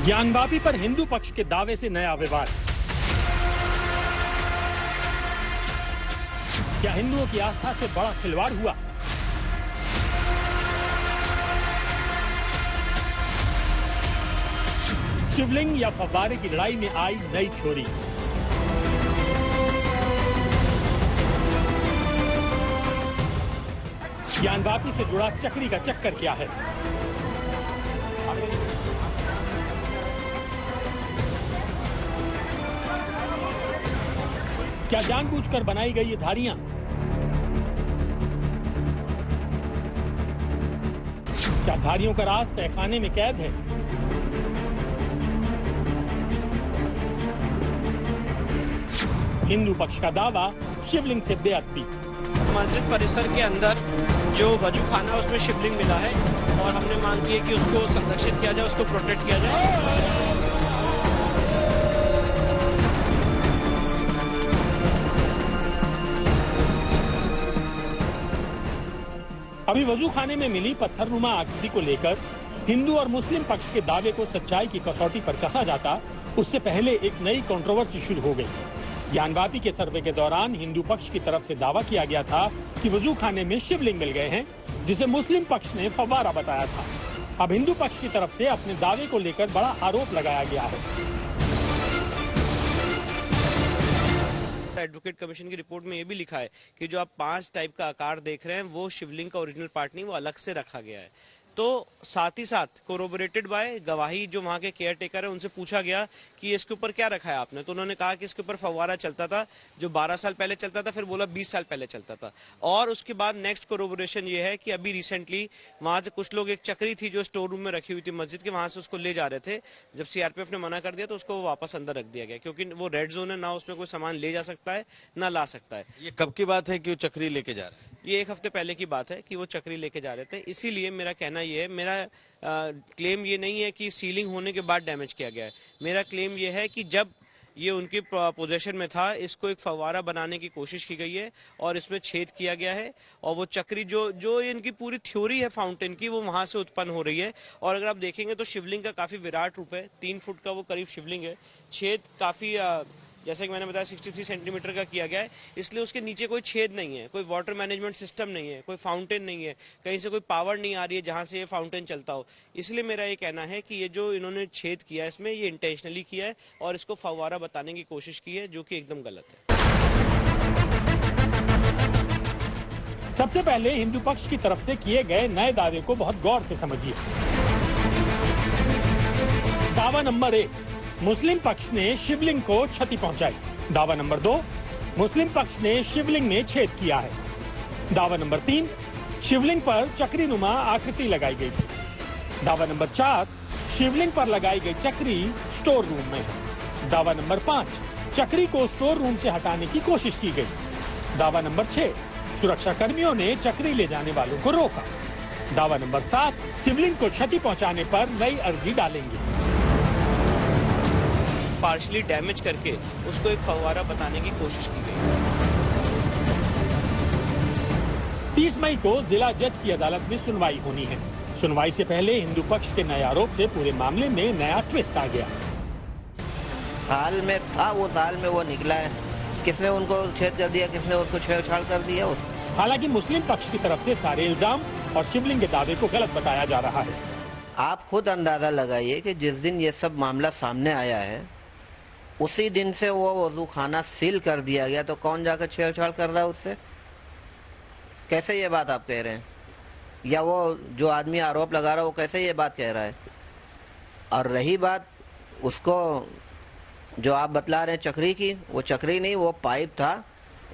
ज्ञानवापी पर हिंदू पक्ष के दावे से नया विवाद। क्या हिंदुओं की आस्था से बड़ा खिलवाड़ हुआ? शिवलिंग या फव्वारे की लड़ाई में आई नई थ्योरी। ज्ञानवापी से जुड़ा चक्री का चक्कर क्या है? क्या जानबूझकर बनाई गई ये धारियां? क्या धारियों का राज तहखाने में कैद है? हिंदू पक्ष का दावा, शिवलिंग से बेअदबी। मस्जिद परिसर के अंदर जो वजू खाना है उसमें शिवलिंग मिला है और हमने मांग की है कि उसको संरक्षित किया जाए, उसको प्रोटेक्ट किया जाए। अभी वजू खाने में मिली पत्थरनुमा आकृति को लेकर हिंदू और मुस्लिम पक्ष के दावे को सच्चाई की कसौटी पर कसा जाता, उससे पहले एक नई कंट्रोवर्सी शुरू हो गई। ज्ञानवापी के सर्वे के दौरान हिंदू पक्ष की तरफ से दावा किया गया था कि वजू खाने में शिवलिंग मिल गए हैं, जिसे मुस्लिम पक्ष ने फव्वारा बताया था। अब हिंदू पक्ष की तरफ से अपने दावे को लेकर बड़ा आरोप लगाया गया है। एडवोकेट कमीशन की रिपोर्ट में ये भी लिखा है कि जो आप 5 टाइप का आकार देख रहे हैं वो शिवलिंग का ओरिजिनल पार्ट नहीं, वो अलग से रखा गया है। तो साथ ही साथ कोरोबोरेटेड बाय गवाही जो वहां के केयर टेकर है उनसे पूछा गया कि इसके ऊपर क्या रखा है आपने, तो उन्होंने कहा कि इसके ऊपर फव्वारा चलता था जो 12 साल पहले चलता था, फिर बोला 20 साल पहले चलता था। और उसके बाद नेक्स्ट कोरोबोरेशन ये है कि अभी रिसेंटली वहां से कुछ लोग, एक चक्री थी जो स्टोर रूम में रखी हुई थी मस्जिद के, वहां से उसको ले जा रहे थे। जब सीआरपीएफ ने मना कर दिया तो उसको वापस अंदर रख दिया गया, क्योंकि वो रेड जोन है, ना उसमें कोई सामान ले जा सकता है ना ला सकता है। ये कब की बात है कि वो चक्री लेके जा रहे हैं? ये 1 हफ्ते पहले की बात है कि वो चक्री लेके जा रहे थे। इसीलिए मेरा कहना ये है, मेरा क्लेम ये नहीं है कि सीलिंग होने के बाद डैमेज किया गया है। मेरा क्लेम ये है कि जब ये उनके पोजीशन में था, इसको एक फव्वारा बनाने की कोशिश की गई है और इसमें छेद किया गया है, और वो चक्री जो इनकी पूरी थ्योरी है फाउंटेन की, वो वहां से उत्पन्न हो रही है। और अगर आप देखेंगे तो शिवलिंग का काफी विराट रूप है, 3 फुट का वो करीब शिवलिंग है। छेद काफी जैसे कि मैंने बताया 63 सेंटीमीटर का किया गया है, इसलिए उसके नीचे कोई छेद नहीं है, कोई वाटर मैनेजमेंट सिस्टम नहीं है, कोई फाउंटेन नहीं है, कहीं से कोई पावर नहीं आ रही है जहां से ये फाउंटेन चलता हो। इसलिए मेरा ये कहना है कि ये जो इन्होंने छेद किया है इसमें, ये इंटेंशनली किया है और इसको फव्वारा बताने की कोशिश की है, जो कि एकदम गलत है। सबसे पहले हिंदू पक्ष की तरफ से किए गए नए दावे को बहुत गौर से समझिए। दावा नंबर 1, मुस्लिम पक्ष ने शिवलिंग को क्षति पहुंचाई। दावा नंबर 2, मुस्लिम पक्ष ने शिवलिंग में छेद किया है। दावा नंबर 3, शिवलिंग पर चक्रीनुमा आकृति लगाई गई थी। दावा नंबर 4, शिवलिंग पर लगाई गई चक्री स्टोर रूम में है। दावा नंबर 5, चक्री को स्टोर रूम से हटाने की कोशिश की गई। दावा नंबर 6, सुरक्षा कर्मियों ने चक्री ले जाने वालों को रोका। दावा नंबर 7, शिवलिंग को क्षति पहुंचाने पर नई अर्जी डालेंगे। पार्शली डैमेज करके उसको एक फव्वारा बताने की कोशिश की गई। 30 मई को जिला जज की अदालत में सुनवाई होनी है। सुनवाई से पहले हिंदू पक्ष के नए आरोप से पूरे मामले में नया ट्विस्ट आ गया। हाल में था वो, साल में वो निकला है, किसने उनको छेद कर दिया, किसने उसको छेड़छाड़ कर दिया। हालांकि मुस्लिम पक्ष की तरफ से सारे इल्जाम और शिवलिंग के दावे को गलत बताया जा रहा है। आप खुद अंदाजा लगाइए कि जिस दिन ये सब मामला सामने आया है उसी दिन से वो वजू खाना सील कर दिया गया, तो कौन जाकर छेड़छाड़ कर रहा है उससे? कैसे ये बात आप कह रहे हैं? या वो जो आदमी आरोप लगा रहा है वो कैसे ये बात कह रहा है? और रही बात उसको जो आप बतला रहे हैं चक्री की, वो चक्री नहीं, वो पाइप था।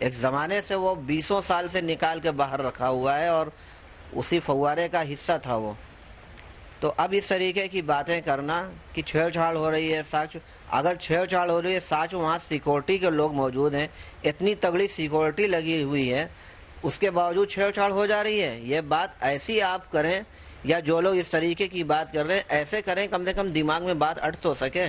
एक ज़माने से वो 20 साल से निकाल के बाहर रखा हुआ है और उसी फव्वारे का हिस्सा था वो। तो अब इस तरीके की बातें करना कि छेड़छाड़ हो रही है, सच अगर छेड़छाड़ हो रही है, सच वहाँ सिक्योरिटी के लोग मौजूद हैं, इतनी तगड़ी सिक्योरिटी लगी हुई है, उसके बावजूद छेड़छाड़ हो जा रही है। ये बात ऐसी आप करें, या जो लोग इस तरीके की बात कर रहे हैं ऐसे करें, कम से कम दिमाग में बात अट तो सके।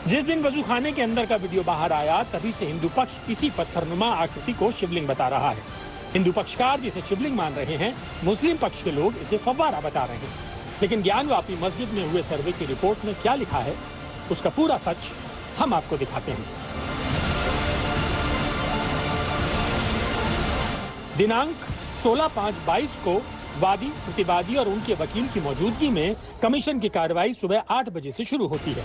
जिस दिन वजू खाने के अंदर का वीडियो बाहर आया, तभी से हिंदू पक्ष इसी पत्थरनुमा आकृति को शिवलिंग बता रहा है। हिंदू पक्षकार जिसे शिवलिंग मान रहे हैं, मुस्लिम पक्ष के लोग इसे फव्वारा बता रहे हैं। लेकिन ज्ञानवापी मस्जिद में हुए सर्वे की रिपोर्ट में क्या लिखा है, उसका पूरा सच हम आपको दिखाते हैं। दिनांक 16/5/22 को वादी, प्रतिवादी और उनके वकील की मौजूदगी में कमीशन की कार्रवाई सुबह 8 बजे से शुरू होती है।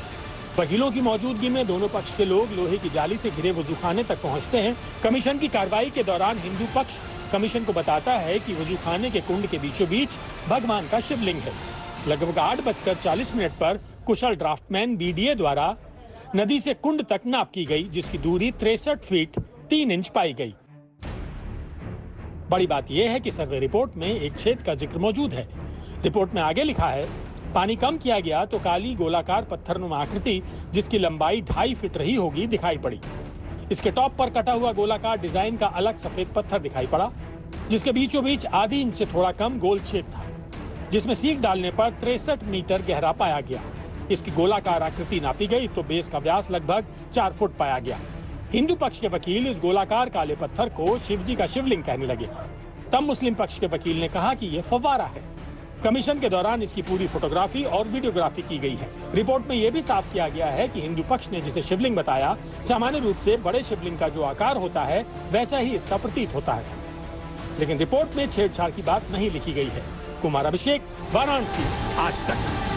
वकीलों की मौजूदगी में दोनों पक्ष के लोग लोहे की जाली से घिरे वजूखाने तक पहुंचते हैं। कमीशन की कार्रवाई के दौरान हिंदू पक्ष कमीशन को बताता है कि वजूखाने के कुंड के बीचों बीच भगवान का शिवलिंग है। लगभग 8:40 पर कुशल ड्राफ्टमैन बीडीए द्वारा नदी से कुंड तक नाप की गई, जिसकी दूरी 63 फीट 3 इंच पाई गई। बड़ी बात यह है कि सर्वे रिपोर्ट में एक छेद का जिक्र मौजूद है। रिपोर्ट में आगे लिखा है, पानी कम किया गया तो काली गोलाकार पत्थरनुमा आकृति जिसकी लंबाई 2.5 फीट रही होगी दिखाई पड़ी। इसके टॉप पर कटा हुआ गोलाकार डिजाइन का अलग सफेद पत्थर दिखाई पड़ा, जिसके बीचों बीच आधी इंच से थोड़ा कम गोल छेद था, जिसमें सीख डालने पर 63 मीटर गहरा पाया गया। इसकी गोलाकार आकृति नापी गई तो बेस का व्यास लगभग 4 फुट पाया गया। हिंदू पक्ष के वकील इस गोलाकार काले पत्थर को शिवजी का शिवलिंग कहने लगे। तब मुस्लिम पक्ष के वकील ने कहा कि यह फव्वारा है। कमीशन के दौरान इसकी पूरी फोटोग्राफी और वीडियोग्राफी की गई है। रिपोर्ट में यह भी साफ किया गया है कि हिंदू पक्ष ने जिसे शिवलिंग बताया, सामान्य रूप से बड़े शिवलिंग का जो आकार होता है वैसा ही इसका प्रतीत होता है। लेकिन रिपोर्ट में छेड़छाड़ की बात नहीं लिखी गई है। कुमार अभिषेक, वाराणसी, आज तक।